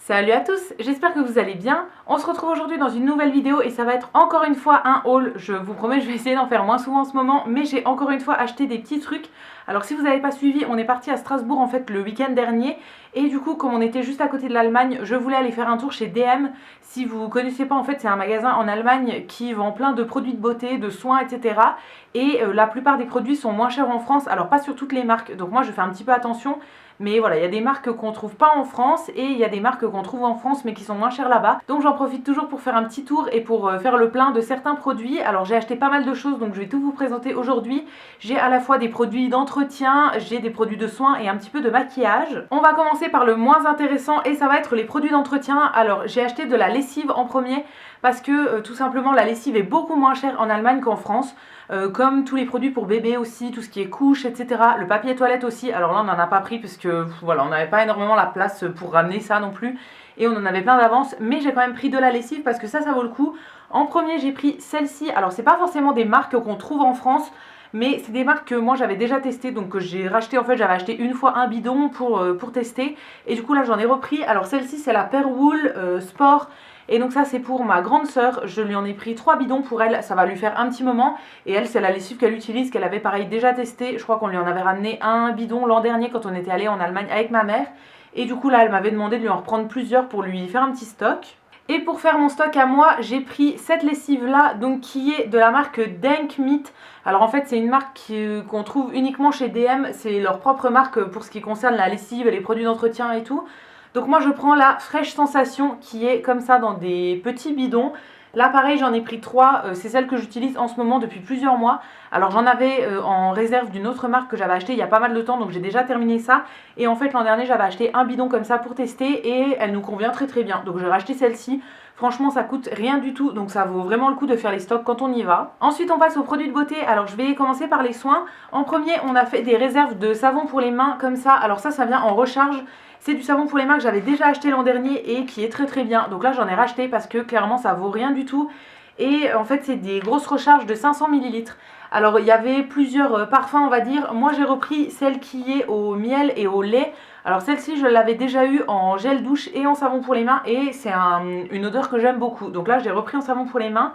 Salut à tous, j'espère que vous allez bien. On se retrouve aujourd'hui dans une nouvelle vidéo et ça va être encore une fois un haul. Je vous promets, je vais essayer d'en faire moins souvent en ce moment, mais j'ai encore une fois acheté des petits trucs. Alors si vous n'avez pas suivi, on est parti à Strasbourg en fait le week-end dernier et du coup comme on était juste à côté de l'Allemagne, je voulais aller faire un tour chez DM. Si vous connaissez pas, en fait c'est un magasin en Allemagne qui vend plein de produits de beauté, de soins, etc. Et la plupart des produits sont moins chers en France, alors pas sur toutes les marques, donc moi je fais un petit peu attention. Mais voilà, il y a des marques qu'on trouve pas en France et il y a des marques qu'on trouve en France mais qui sont moins chères là-bas. Donc j'en profite toujours pour faire un petit tour et pour faire le plein de certains produits. Alors j'ai acheté pas mal de choses donc je vais tout vous présenter aujourd'hui. J'ai à la fois des produits d'entretien, j'ai des produits de soins et un petit peu de maquillage. On va commencer par le moins intéressant et ça va être les produits d'entretien. Alors j'ai acheté de la lessive en premier parce que tout simplement la lessive est beaucoup moins chère en Allemagne qu'en France. Comme tous les produits pour bébé aussi, tout ce qui est couche, etc. Le papier toilette aussi, alors là on n'en a pas pris parce que voilà, on n'avait pas énormément la place pour ramener ça non plus. Et on en avait plein d'avance, mais j'ai quand même pris de la lessive parce que ça vaut le coup. En premier j'ai pris celle-ci, alors c'est pas forcément des marques qu'on trouve en France, mais c'est des marques que moi j'avais déjà testées, donc que j'ai racheté, en fait j'avais acheté une fois un bidon pour tester. Et du coup là j'en ai repris, alors celle-ci c'est la Perwool Sport. Et donc ça c'est pour ma grande sœur, je lui en ai pris 3 bidons pour elle, ça va lui faire un petit moment. Et elle c'est la lessive qu'elle utilise, qu'elle avait pareil déjà testé. Je crois qu'on lui en avait ramené un bidon l'an dernier quand on était allé en Allemagne avec ma mère. Et du coup là elle m'avait demandé de lui en reprendre plusieurs pour lui faire un petit stock. Et pour faire mon stock à moi, j'ai pris cette lessive là, donc qui est de la marque Denk Meat. Alors en fait c'est une marque qu'on trouve uniquement chez DM, c'est leur propre marque pour ce qui concerne la lessive et les produits d'entretien et tout. Donc moi je prends la Fresh Sensation qui est comme ça dans des petits bidons. Là pareil j'en ai pris 3, c'est celle que j'utilise en ce moment depuis plusieurs mois. Alors j'en avais en réserve d'une autre marque que j'avais acheté il y a pas mal de temps, donc j'ai déjà terminé ça. Et en fait l'an dernier j'avais acheté un bidon comme ça pour tester et elle nous convient très très bien. Donc j'ai racheté celle-ci. Franchement ça coûte rien du tout, donc ça vaut vraiment le coup de faire les stocks quand on y va. Ensuite on passe aux produits de beauté. Alors je vais commencer par les soins. En premier on a fait des réserves de savon pour les mains comme ça. Alors ça vient en recharge. C'est du savon pour les mains que j'avais déjà acheté l'an dernier et qui est très très bien. Donc là j'en ai racheté parce que clairement ça vaut rien du tout. Et en fait c'est des grosses recharges de 500 ml. Alors il y avait plusieurs parfums on va dire. Moi j'ai repris celle qui est au miel et au lait. Alors celle-ci je l'avais déjà eu en gel douche et en savon pour les mains. Et c'est une odeur que j'aime beaucoup. Donc là j'ai repris en savon pour les mains.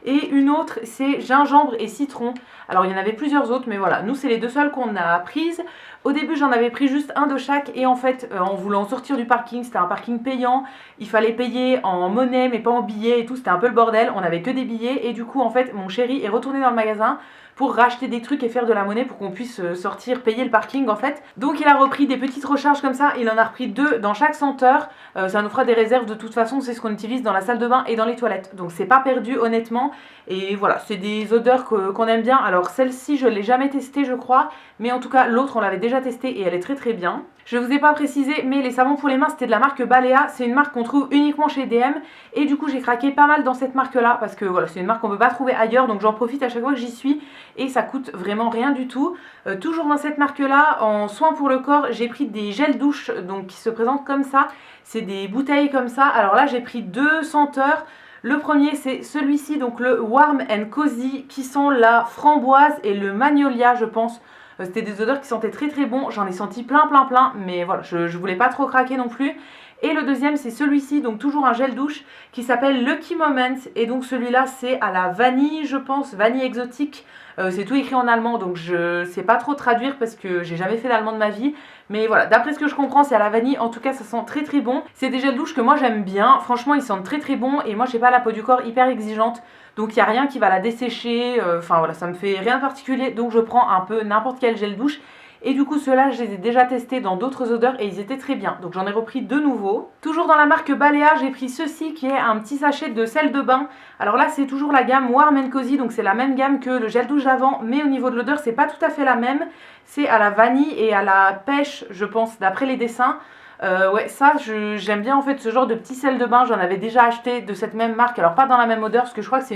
Et une autre c'est gingembre et citron. Alors il y en avait plusieurs autres mais voilà, nous c'est les deux seules qu'on a prises. Au début j'en avais pris juste un de chaque et en fait en voulant sortir du parking, c'était un parking payant. Il fallait payer en monnaie mais pas en billets et tout, c'était un peu le bordel, on avait que des billets. Et du coup en fait mon chéri est retourné dans le magasin pour racheter des trucs et faire de la monnaie pour qu'on puisse sortir, payer le parking en fait. Donc il a repris des petites recharges comme ça, il en a repris 2 dans chaque senteur. Ça nous fera des réserves de toute façon, c'est ce qu'on utilise dans la salle de bain et dans les toilettes. Donc c'est pas perdu honnêtement. Et voilà, c'est des odeurs qu'on aime bien. Alors celle-ci je l'ai jamais testée je crois, mais en tout cas l'autre on l'avait déjà testée et elle est très très bien. Je vous ai pas précisé mais les savons pour les mains c'était de la marque Balea. C'est une marque qu'on trouve uniquement chez DM. Et du coup j'ai craqué pas mal dans cette marque là parce que voilà, c'est une marque qu'on peut pas trouver ailleurs. Donc j'en profite à chaque fois que j'y suis et ça coûte vraiment rien du tout. Toujours dans cette marque là, en soins pour le corps, j'ai pris des gels douche donc qui se présentent comme ça. C'est des bouteilles comme ça. Alors là j'ai pris 2 senteurs. Le premier c'est celui-ci, donc le Warm and Cozy, qui sent la framboise et le magnolia je pense. C'était des odeurs qui sentaient très très bon, j'en ai senti plein, mais voilà, je voulais pas trop craquer non plus. Et le deuxième c'est celui-ci, donc toujours un gel douche qui s'appelle Lucky Moments. Et donc celui-là c'est à la vanille je pense, vanille exotique. C'est tout écrit en allemand donc je sais pas trop traduire parce que j'ai jamais fait l'allemand de ma vie. Mais voilà, d'après ce que je comprends c'est à la vanille, en tout cas ça sent très très bon. C'est des gels douche que moi j'aime bien, franchement ils sentent très très bon. Et moi j'ai pas la peau du corps hyper exigeante, donc il n'y a rien qui va la dessécher. Enfin voilà, ça me fait rien de particulier, donc je prends un peu n'importe quel gel douche. Et du coup ceux-là je les ai déjà testés dans d'autres odeurs et ils étaient très bien. Donc j'en ai repris 2 nouveaux. Toujours dans la marque Balea, j'ai pris ceci qui est un petit sachet de sel de bain. Alors là c'est toujours la gamme Warm and Cozy, donc c'est la même gamme que le gel douche d'avant. Mais au niveau de l'odeur c'est pas tout à fait la même. C'est à la vanille et à la pêche je pense d'après les dessins. Ouais ça j'aime bien en fait ce genre de petit sel de bain. J'en avais déjà acheté de cette même marque. Alors pas dans la même odeur parce que je crois que c'est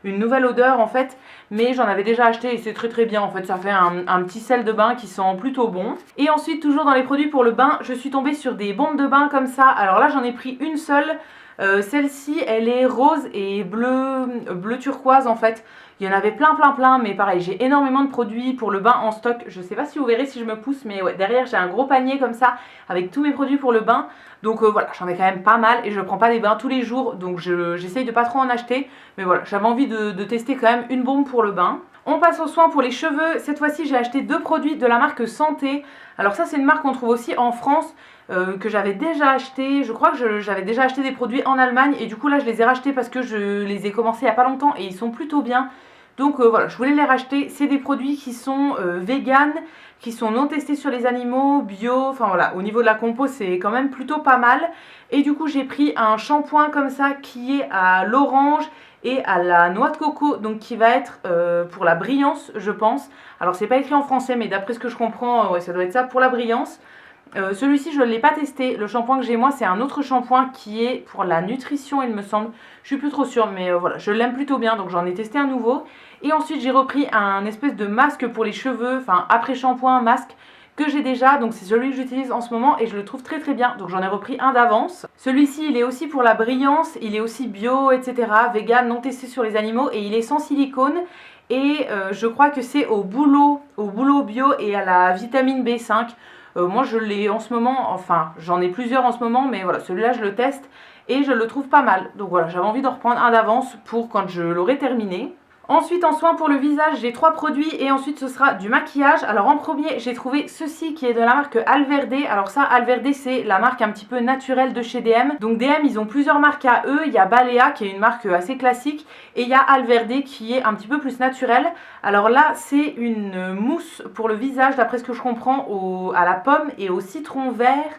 une nouvelle odeur en fait, mais j'en avais déjà acheté et c'est très très bien en fait, ça fait un petit sel de bain qui sent plutôt bon. Et ensuite toujours dans les produits pour le bain, je suis tombée sur des bombes de bain comme ça. Alors là j'en ai pris une seule, Celle-ci, elle est rose et bleu turquoise en fait. Il y en avait plein, mais pareil, j'ai énormément de produits pour le bain en stock. Je sais pas si vous verrez si je me pousse, mais ouais, derrière j'ai un gros panier comme ça avec tous mes produits pour le bain. Donc voilà, j'en ai quand même pas mal et je prends pas des bains tous les jours, donc j'essaye de pas trop en acheter. Mais voilà, j'avais envie de tester quand même une bombe pour le bain. On passe aux soins pour les cheveux. Cette fois-ci, j'ai acheté 2 produits de la marque Santé. Alors ça, c'est une marque qu'on trouve aussi en France, que j'avais déjà acheté. Je crois que j'avais déjà acheté des produits en Allemagne et du coup là, je les ai rachetés parce que je les ai commencés il y a pas longtemps et ils sont plutôt bien. Donc voilà, je voulais les racheter. C'est des produits qui sont vegan, qui sont non testés sur les animaux, bio. Enfin voilà, au niveau de la compo, c'est quand même plutôt pas mal. Et du coup, j'ai pris un shampoing comme ça qui est à l'orange et à la noix de coco, donc qui va être pour la brillance, je pense. Alors c'est pas écrit en français, mais d'après ce que je comprends, ouais, ça doit être ça pour la brillance. Celui-ci, je ne l'ai pas testé. Le shampoing que j'ai moi, c'est un autre shampoing qui est pour la nutrition, il me semble. Je suis plus trop sûre, mais voilà, je l'aime plutôt bien, donc j'en ai testé un nouveau. Et ensuite, j'ai repris un espèce de masque pour les cheveux, enfin après shampoing, masque, que j'ai déjà. Donc c'est celui que j'utilise en ce moment et je le trouve très bien. Donc j'en ai repris un d'avance. Celui-ci, il est aussi pour la brillance, il est aussi bio, etc. Vegan, non testé sur les animaux et il est sans silicone. Et je crois que c'est au bouleau bio et à la vitamine B5. Moi je l'ai en ce moment, enfin j'en ai plusieurs en ce moment, mais voilà, celui-là je le teste et je le trouve pas mal. Donc voilà, j'avais envie d'en reprendre un d'avance pour quand je l'aurai terminé. Ensuite, en soins pour le visage, j'ai 3 produits et ensuite ce sera du maquillage. Alors en premier, j'ai trouvé ceci qui est de la marque Alverde. Alors ça, Alverde, c'est la marque un petit peu naturelle de chez DM. Donc DM, ils ont plusieurs marques à eux. Il y a Balea qui est une marque assez classique et il y a Alverde qui est un petit peu plus naturelle. Alors là, c'est une mousse pour le visage, d'après ce que je comprends, à la pomme et au citron vert.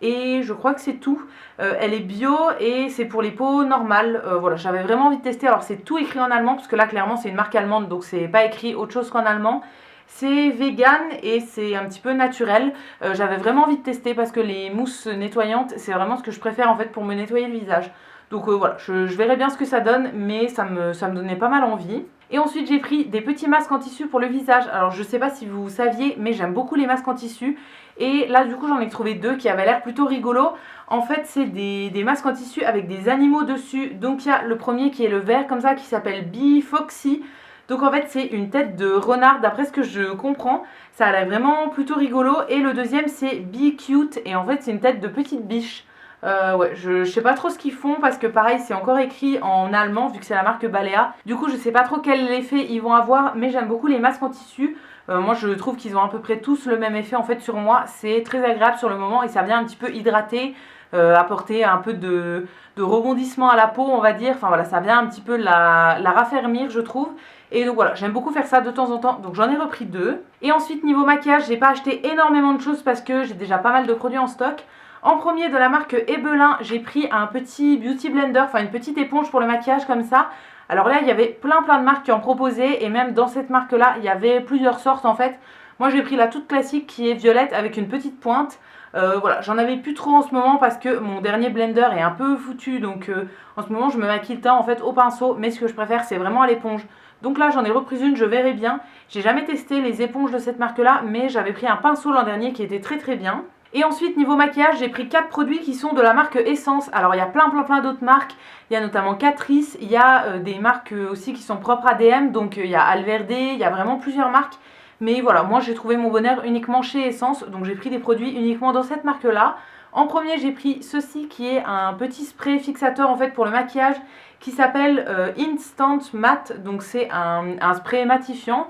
Et je crois que c'est tout. Elle est bio et c'est pour les peaux normales. Voilà, j'avais vraiment envie de tester. Alors c'est tout écrit en allemand parce que là clairement c'est une marque allemande, donc c'est pas écrit autre chose qu'en allemand. C'est vegan et c'est un petit peu naturel. J'avais vraiment envie de tester parce que les mousses nettoyantes, c'est vraiment ce que je préfère en fait pour me nettoyer le visage. Donc voilà, je verrai bien ce que ça donne, mais ça me donnait pas mal envie. Et ensuite j'ai pris des petits masques en tissu pour le visage. Alors je sais pas si vous saviez, mais j'aime beaucoup les masques en tissu. Et là du coup j'en ai trouvé 2 qui avaient l'air plutôt rigolo. En fait c'est des masques en tissu avec des animaux dessus. Donc il y a le premier qui est le vert comme ça qui s'appelle Bee Foxy. Donc en fait c'est une tête de renard d'après ce que je comprends. Ça a l'air vraiment plutôt rigolo. Et le deuxième c'est Bee Cute et en fait c'est une tête de petite biche. Ouais, je sais pas trop ce qu'ils font parce que pareil c'est encore écrit en allemand vu que c'est la marque Balea. Du coup je sais pas trop quel effet ils vont avoir, mais j'aime beaucoup les masques en tissu. Moi je trouve qu'ils ont à peu près tous le même effet en fait sur moi. C'est très agréable sur le moment et ça vient un petit peu hydrater, apporter un peu de rebondissement à la peau on va dire. Enfin voilà, ça vient un petit peu la raffermir je trouve. Et donc voilà, j'aime beaucoup faire ça de temps en temps, donc j'en ai repris 2. Et ensuite niveau maquillage, j'ai pas acheté énormément de choses parce que j'ai déjà pas mal de produits en stock. En premier de la marque Ebelin, j'ai pris un petit beauty blender, enfin une petite éponge pour le maquillage comme ça. Alors là, il y avait plein de marques qui en proposaient et même dans cette marque-là, il y avait plusieurs sortes en fait. Moi, j'ai pris la toute classique qui est violette avec une petite pointe. Voilà, j'en avais plus trop en ce moment parce que mon dernier blender est un peu foutu. Donc en ce moment, je me maquille le teint en fait au pinceau, mais ce que je préfère, c'est vraiment à l'éponge. Donc là, j'en ai repris une, je verrai bien. J'ai jamais testé les éponges de cette marque-là, mais j'avais pris un pinceau l'an dernier qui était très bien. Et ensuite, niveau maquillage, j'ai pris 4 produits qui sont de la marque Essence. Alors, il y a plein d'autres marques. Il y a notamment Catrice. Il y a des marques aussi qui sont propres à DM. Donc, il y a Alverde. Il y a vraiment plusieurs marques. Mais voilà, moi, j'ai trouvé mon bonheur uniquement chez Essence. Donc, j'ai pris des produits uniquement dans cette marque-là. En premier, j'ai pris ceci qui est un petit spray fixateur en fait pour le maquillage qui s'appelle Instant Matte. Donc, c'est un spray matifiant.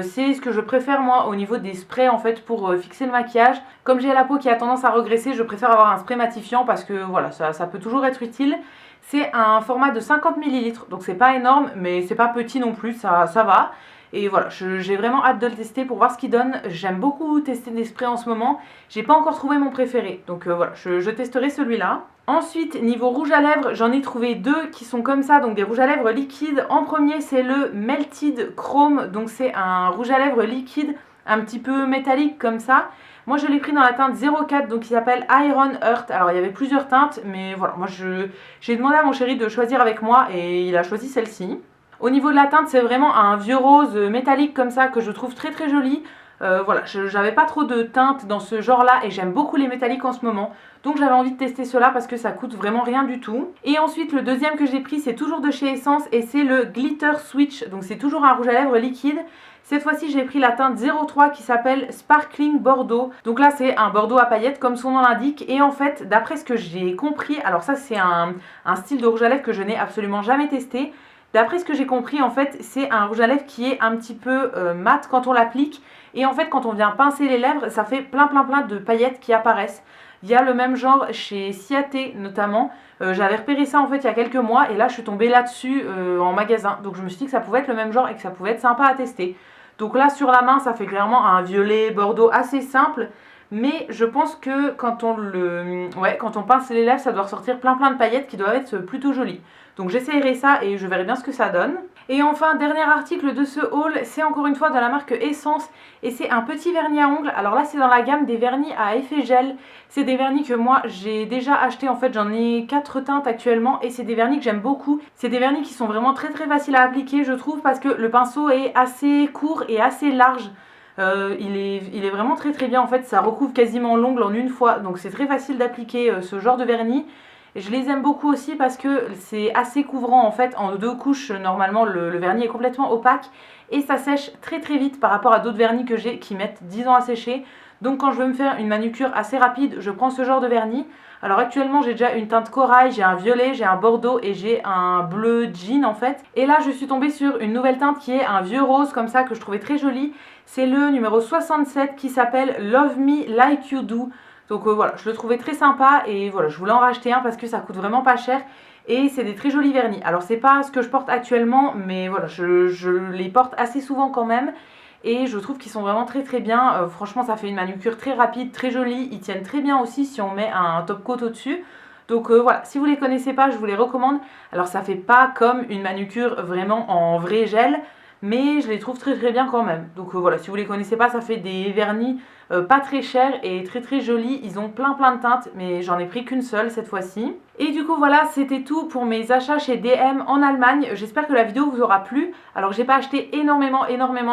C'est ce que je préfère moi au niveau des sprays en fait pour fixer le maquillage. Comme j'ai la peau qui a tendance à regresser, je préfère avoir un spray matifiant parce que voilà, ça peut toujours être utile. C'est un format de 50 ml, donc c'est pas énorme mais c'est pas petit non plus, ça va. Et voilà, j'ai vraiment hâte de le tester pour voir ce qu'il donne. J'aime beaucoup tester des sprays en ce moment. J'ai pas encore trouvé mon préféré, donc voilà, je testerai celui-là. Ensuite, niveau rouge à lèvres, j'en ai trouvé 2 qui sont comme ça, donc des rouges à lèvres liquides. En premier, c'est le Melted Chrome, donc c'est un rouge à lèvres liquide, un petit peu métallique comme ça. Moi, je l'ai pris dans la teinte 04, donc il s'appelle Iron Earth. Alors, il y avait plusieurs teintes, mais voilà, moi, j'ai demandé à mon chéri de choisir avec moi et il a choisi celle-ci. Au niveau de la teinte, c'est vraiment un vieux rose métallique comme ça que je trouve très joli. Voilà, j'avais pas trop de teintes dans ce genre là et j'aime beaucoup les métalliques en ce moment. Donc j'avais envie de tester cela parce que ça coûte vraiment rien du tout. Et ensuite le deuxième que j'ai pris c'est toujours de chez Essence et c'est le Glitter Switch. Donc c'est toujours un rouge à lèvres liquide. Cette fois-ci j'ai pris la teinte 03 qui s'appelle Sparkling Bordeaux. Donc là c'est un bordeaux à paillettes comme son nom l'indique. Et en fait d'après ce que j'ai compris, alors ça c'est un style de rouge à lèvres que je n'ai absolument jamais testé. D'après ce que j'ai compris en fait c'est un rouge à lèvres qui est un petit peu mat quand on l'applique. Et en fait quand on vient pincer les lèvres ça fait plein de paillettes qui apparaissent. Il y a le même genre chez Ciaté notamment. J'avais repéré ça en fait il y a quelques mois et là je suis tombée là-dessus en magasin. Donc je me suis dit que ça pouvait être le même genre et que ça pouvait être sympa à tester. Donc là sur la main ça fait clairement un violet bordeaux assez simple. Mais je pense que quand on pince les lèvres ça doit ressortir plein de paillettes qui doivent être plutôt jolies. Donc j'essayerai ça et je verrai bien ce que ça donne. Et enfin, dernier article de ce haul, c'est encore une fois de la marque Essence et c'est un petit vernis à ongles. Alors là, c'est dans la gamme des vernis à effet gel. C'est des vernis que moi, j'ai déjà acheté. En fait, j'en ai 4 teintes actuellement et c'est des vernis que j'aime beaucoup. C'est des vernis qui sont vraiment très faciles à appliquer, je trouve, parce que le pinceau est assez court et assez large. Il est vraiment très bien. En fait, ça recouvre quasiment l'ongle en une fois. Donc c'est très facile d'appliquer ce genre de vernis. Je les aime beaucoup aussi parce que c'est assez couvrant en fait, en 2 couches normalement le vernis est complètement opaque et ça sèche très vite par rapport à d'autres vernis que j'ai qui mettent 10 ans à sécher. Donc quand je veux me faire une manucure assez rapide, je prends ce genre de vernis. Alors actuellement j'ai déjà une teinte corail, j'ai un violet, j'ai un bordeaux et j'ai un bleu jean en fait. Et là je suis tombée sur une nouvelle teinte qui est un vieux rose comme ça que je trouvais très joli. C'est le numéro 67 qui s'appelle Love Me Like You Do. Donc voilà, je le trouvais très sympa et voilà, je voulais en racheter un parce que ça coûte vraiment pas cher et c'est des très jolis vernis. Alors c'est pas ce que je porte actuellement, mais voilà, je les porte assez souvent quand même et je trouve qu'ils sont vraiment très bien. Franchement, ça fait une manucure très rapide, très jolie. Ils tiennent très bien aussi si on met un top coat au-dessus. Donc voilà, si vous les connaissez pas, je vous les recommande. Alors ça fait pas comme une manucure vraiment en vrai gel, mais je les trouve très bien quand même. Donc voilà, si vous les connaissez pas, ça fait des vernis pas très chers et très jolis. Ils ont plein de teintes, mais j'en ai pris qu'une seule cette fois-ci. Et du coup voilà, c'était tout pour mes achats chez DM en Allemagne. J'espère que la vidéo vous aura plu. Alors j'ai pas acheté énormément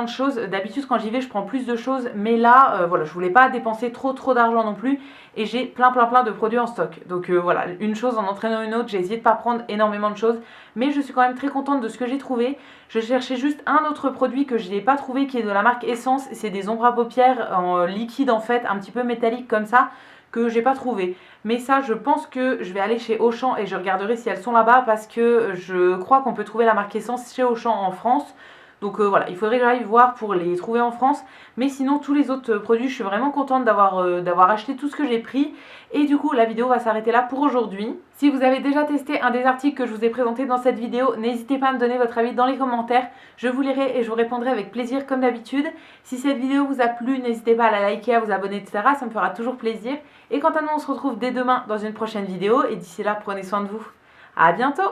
de choses. D'habitude quand j'y vais je prends plus de choses, mais là voilà, je voulais pas dépenser trop d'argent non plus. Et j'ai plein de produits en stock. Donc voilà, une chose en entraînant une autre, j'ai essayé de pas prendre énormément de choses. Mais je suis quand même très contente de ce que j'ai trouvé. Je cherchais juste un autre produit que je n'ai pas trouvé qui est de la marque Essence. C'est des ombres à paupières en liquide en fait, un petit peu métallique comme ça, que j'ai pas trouvé. Mais ça je pense que je vais aller chez Auchan et je regarderai si elles sont là-bas parce que je crois qu'on peut trouver la marque Essence chez Auchan en France. Donc voilà, il faudrait que j'aille voir pour les trouver en France. Mais sinon, tous les autres produits, je suis vraiment contente d'avoir acheté tout ce que j'ai pris. Et du coup, la vidéo va s'arrêter là pour aujourd'hui. Si vous avez déjà testé un des articles que je vous ai présenté dans cette vidéo, n'hésitez pas à me donner votre avis dans les commentaires. Je vous lirai et je vous répondrai avec plaisir comme d'habitude. Si cette vidéo vous a plu, n'hésitez pas à la liker, à vous abonner, etc. Ça me fera toujours plaisir. Et quant à nous, on se retrouve dès demain dans une prochaine vidéo. Et d'ici là, prenez soin de vous. À bientôt!